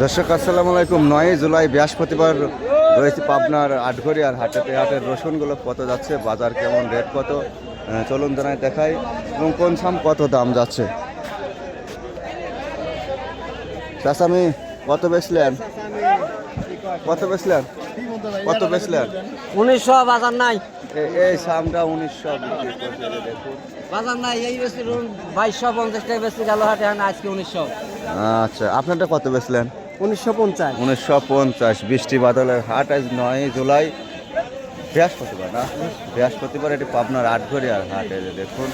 দর্শক আসসালামু আলাইকুম। 9 জুলাই বৃহস্পতিবার রয়েছে পাবনার আটঘরিয়ার হাটেতে। হাটের রসুনগুলো কত যাচ্ছে, বাজার কেমন, রেট কত, চলুন জানাই দেখাই এবং কোন সাম কত দাম যাচ্ছে। চাষামি কত বেচলেন? কত বেচলেন? 1900 বাজার নাই। এই সামটা 1900 বিক্রি করছে, দেখুন বাজার নাই। এই বেশি 2250 টাকা বেশি গেল হাটে, আজকে 1900। আচ্ছা, আপনারটা কত বেচলেন? 1950। 1950। বৃষ্টি বাদলের হাট আজ 9 জুলাই বৃহস্পতিবার না, বৃহস্পতিবার এটি পাবনার আটঘরিয়ার হাট। এই যে দেখুন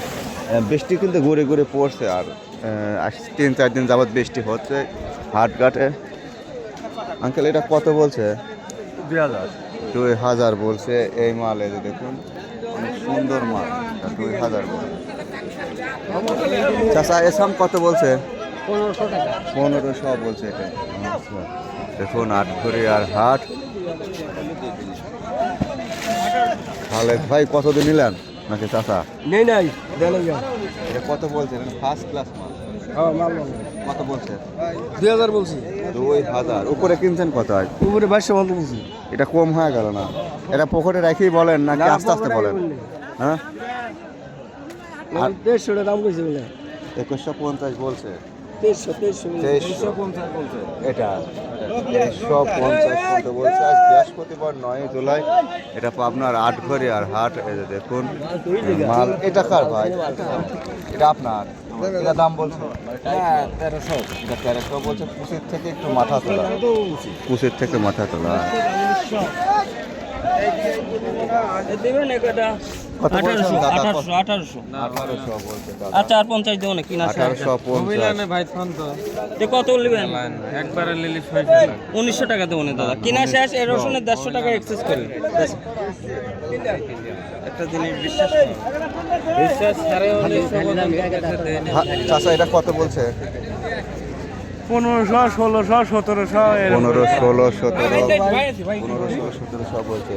বৃষ্টি কিন্তু ঘুরে ঘুরে পড়ছে, আর 3-4 দিন যাবৎ বৃষ্টি হচ্ছে হাটঘাটে। আঙ্কেল এটা কত বলছে? 2000 বলছে এই মাল। এই যে দেখুন অনেক সুন্দর মাল, 2000 বলছে। চাচা এসাম কত বলছে? 1500 টাকা। 1500 বলছে এটা। আচ্ছা, দেখুন আটঘরিয়ার হাট। তাহলে ভাই কতদিন নিলেন নাকি চাচা? নেই নাই এটা কত বলছেন? ফার্স্ট ক্লাস মাল। কত বলছে? 2000 বলছি। 2000 উপরে কিনছেন কত? হয় উপরে 2250 বলছি। এটা কম হয়ে গেল না? এটা পকেটে রেখেই বলেন নাকি আস্তে আস্তে বলেন? হ্যাঁ, 150 দাম কইছে বলে। 2150 বলছে। 2350 বলছে। এটা 2350 বলছে। আজ বৃহস্পতিবার 9 জুলাই, এটা পাবনার আটঘরিয়ার হাট। এই যে দেখুন মাল। এটা কার ভাই? এটা আপনার? এটা দাম বলছে 1300। এটা 1300 বলছে। কুচির থেকে একটু মাথা তোলা, কুচির থেকে মাথা তোলা। দেবেন একটা কত বলছেন দাদা? 1800 1800 বলছে দাদা। আচ্ছা, আর 50 দেবো না কিনা? 1850। ভাই ফোন তো কত নেবেন? একবারে লিলি 1900 টাকা দেবো না দাদা। কিনা শেষ। এই রসুনের 150 টাকা এক্সেস করি। একটা জিনিস বিশ্বাস ছাড়াই চাচা এটা কত বলছে? 1500 1600 1700 15, 16, 17, 15, 16, 1700 বলছে।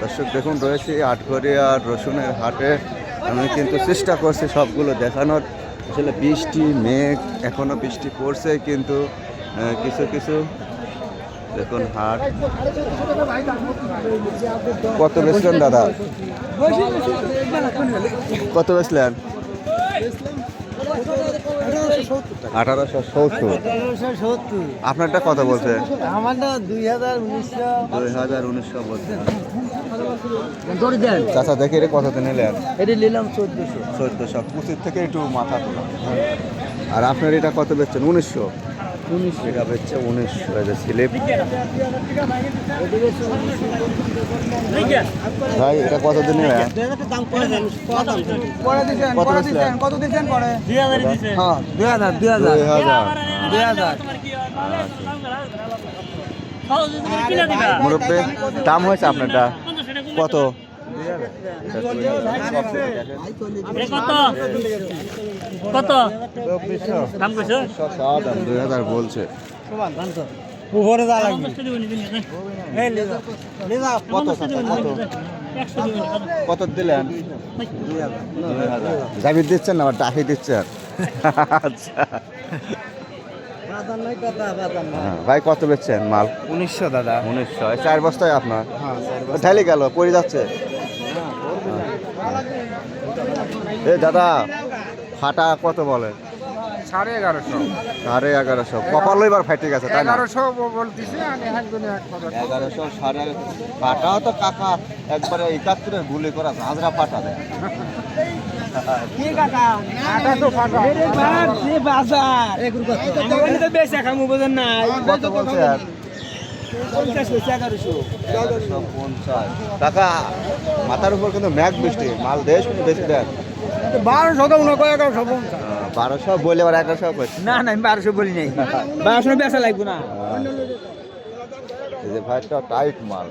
দর্শক দেখুন রয়েছে আটঘরিয়ার রসুনের হাটে। আমি কিন্তু চেষ্টা করছি সবগুলো দেখানোর। আসলে বৃষ্টি, মেঘ, এখনো বৃষ্টি পড়ছে, কিন্তু কিছু কিছু দেখুন হাট। কত বেচলেন দাদা? কত বেচলেন? 1870। আপনারটা কত বলছে? আমারটা 2019 বলছে। দড়ি দেন। চাচা দেখে এটা কততে নিলেন? এটা নিলাম 1400। 1400। কুচির থেকে একটু মাথা তোলা। আর আপনার এটা কত বেচছেন? 1900। এটা বেচছে 1900। এই যে স্লিপ। ভাই এটা কতদিন নিলেন? কত দিচ্ছেন পরে? 2000 দিছে। হ্যাঁ 2000। 2000। মুরব্বী দাম হয়েছে আপনারটা কত? কত দাম কইছো? 2000 বলছে। উপরে যা লাগবে। কত কত দিলেন? 2000। জামিন দিচ্ছেন না, আবার ডাকি দিচ্ছেন? আচ্ছা ভাই কত বেচছেন মাল? 1900 দাদা। 1900। 4 বস্তায় আপনার ঢালি গেল, পড়ে যাচ্ছে। এ দাদা ফাটা কত বলে? 1150। 1150। কপাল এবার ফাটে গেছে তাই না? 1100 বলতিছি। আমি একজনে 1100 সাড়ে ফাটাও তো কাকা একবারে 71-এর গুলি করা ঝাঁঝরা ফাটা দেয়। কি কাকা আটা তো ফাটা রে বাপ রে বাজার এক রুপা তো আমি তো বেচা খামু বুঝেন না। কত বলছে? 50 হইছে 1150। কাকা মাথার উপর কিন্তু ম্যাগ বৃষ্টি, মাল দেশ কিন্তু বেশি দেন। 1200 তো উনো কয় 1150। 1200 বলে আবার 1100 করছে। না না, আমি 1200 বলি নাই। 1200 বেচা লাগবে না। এই যে ভাইটা টাইট মাল।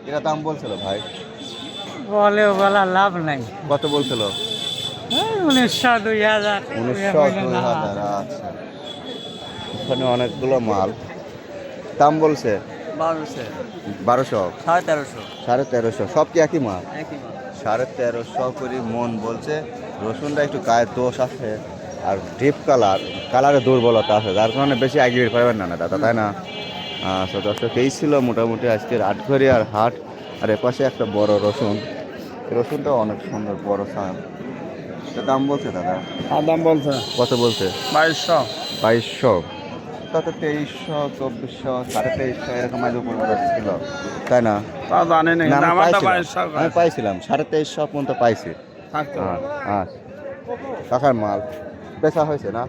এটা দাম বলছিল ভাই? বলে বলা লাভ নাই। কত বলছিল? 1900 2000। 1900 2000। আচ্ছা, এখানে অনেকগুলো মাল। দাম বলছে 1200 1200 1350। 1350। সব কি একই মাল? একই মাল। 1350 করে মন বলছে। রসুনটা একটু গায়ের দোষ আছে আর ডিপ কালারে দুর্বলতা আছে, যার কারণে বেশি আগে পাবেন না দাদা, তাই না? আচ্ছা দর্শক, এই ছিল মোটামুটি আজকের আটঘরিয়ার হাট। আর এপাশে একটা বড় রসুন, রসুনটা অনেক সুন্দর বড় সাইজ। দাম বলছে দাদা? দাম বলছে কত বলছে? 2200। 2200, তাতে 2300, 2400, 2350 এরকম আগে উপর ছিল, তাই না? তা জানি না, না, আমি আমারটা পাইছিলাম, 2200 আমি পাইছিলাম 2350 পর্যন্ত পাইছি। থাকতো। কাকার মাল বেচা হয়েছে না?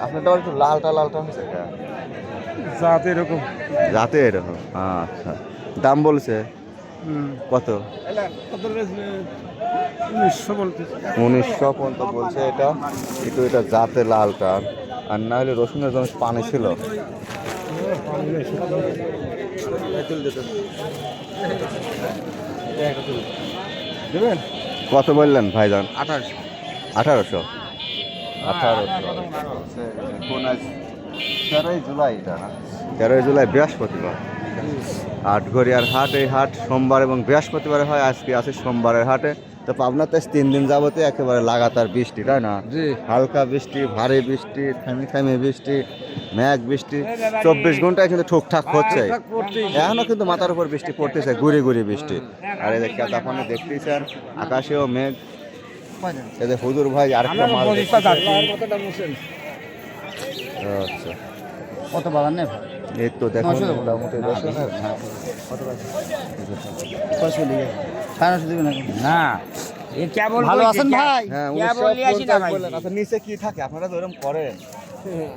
আপনারটা একটু লালটা হয়েছে এটা, জাত এরকম। যাতে এরকম। আচ্ছা, দাম বলছে কত? 1900 বলতেছে। 1900 পর্যন্ত বলছে এটা, কিন্তু এটা জাতে লালটা, আর না হলে রসুনের জন্য পানি ছিল। দেবেন কত বললেন ভাইজান? 2800। 1800। 1800 এখন আজ 13ই জুলাই, এটা না? 13ই জুলাই বৃহস্পতিবার। আটঘরিয়ার হাট, এই হাট সোমবার এবং বৃহস্পতিবারে হয়। আজকে আছে সোমবারের হাটে। তো পাবনাতে 3 দিন যাবতে একেবারে লাগাতার বৃষ্টি, তাই না? জি। হালকা বৃষ্টি, ভারী বৃষ্টি, থেমে বৃষ্টি, মেঘ বৃষ্টি, 24 ঘন্টায় কিন্তু ঠুকঠাক হচ্ছে। এখনো কিন্তু মাথার উপর বৃষ্টি পড়তেছে, গুড়ি বৃষ্টি। আর এই যে কেতাফানে দেখতেছেন, আকাশেও মেঘ। এই যে হুজুর ভাই আরেকটা মাল দেখতেছেন। আচ্ছা, কত বাগান নেই? এই তো দেখুন 900 দেবো। মোটামুটি রসুনের। না, এ কেবল ভালো আছেন ভাই? হ্যাঁ, কেবল নিয়ে আসি না ভাই। আচ্ছা, নিচে কি থাকে আপনারা তো এরকম করেন?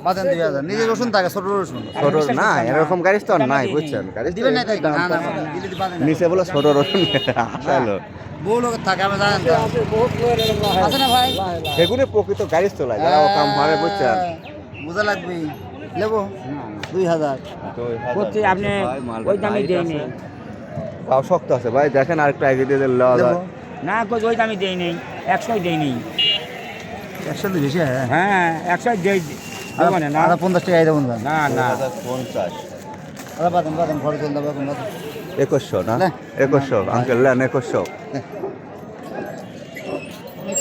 বাজান 2000 নিজে রসুন থাকে, ছোট রসুন। ছোট না, এরকম গাড়ি তো আর নাই, বুঝছেন? গাড়ি দিবেন না তাই? না না, দিলে দি বাজান। নিচে বলে ছোট রসুন আসলো। বহু লোক থাকে, আমি জানেন তো। আছে না ভাই? সেগুলো প্রকৃত গাড়ি চলায়, যারা কাম হারে, বুঝছেন? বোঝা লাগবে। নেবো 2000। করছি আপনি ওই দামে দেয়নি। পাও শক্ত আছে ভাই, দেখেন আরেকটু আগে দিয়ে দিলে লওয়া যায়। না কই ওই দামে দেই নেই, 100 দেই নেই। 100 তো বেশি। হ্যাঁ 100 দেই দেবো না। না 50 টাকা দেবো না। না না 2050। বাদাম ঘরে চল দেবো এখন। 2100 না? 2100 আঙ্কেল লেন 2100।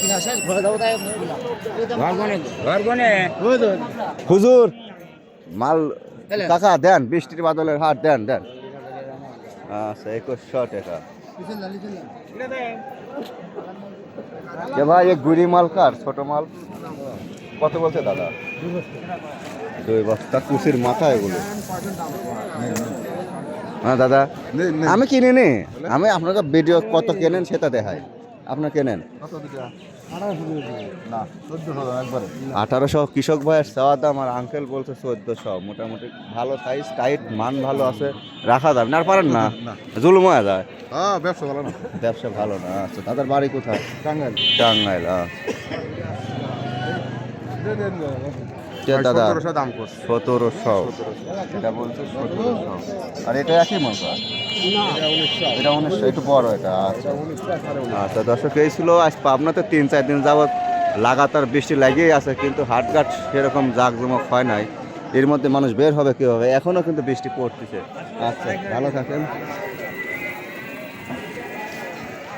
কিনা শেষ ঘরে যাবো তাই। ঘর গনে হুজুর মাল টাকা দেন, বৃষ্টির বাদলের হাট দেন। আচ্ছা 2100 টাকা। এ ভাই এই গুড়ি মাল কার? ছোট মাল কত বলছে দাদা? 2 বস্তা কুচির মাথা এগুলো। হ্যাঁ দাদা, আমি কিনি নি, আমি আপনাকে ভিডিও কত কেনেন সেটা দেখাই। আপনার কেনেন 1800 কৃষক ভাইয়ের চাওয়া দাম, আর আঙ্কেল বলছে 1400। মোটামুটি ভালো সাইজ, টাইট, মান ভালো আছে, রাখা যাবে না। আর পারেন না, জুলুম হয়ে যায়। ব্যবসা ভালো না। ব্যবসা ভালো না। আচ্ছা, তাদের বাড়ি কোথায়? টাঙ্গাইল। টাঙ্গাইল। দাদা 1700 দাম করছে। 1700 এটা বলছে 1700। আর এটা একই মজা? এটা 1900, একটু বড় এটা। আচ্ছা আচ্ছা দর্শক, এই ছিল আজ পাবনাতে 3-4 দিন যাবত লাগাতার বৃষ্টি লাগিয়েই আছে, কিন্তু হাটঘাট সেরকম জাঁকজমক হয় নাই। এর মধ্যে মানুষ বের হবে কীভাবে? এখনও কিন্তু বৃষ্টি পড়তেছে। আচ্ছা, ভালো থাকেন।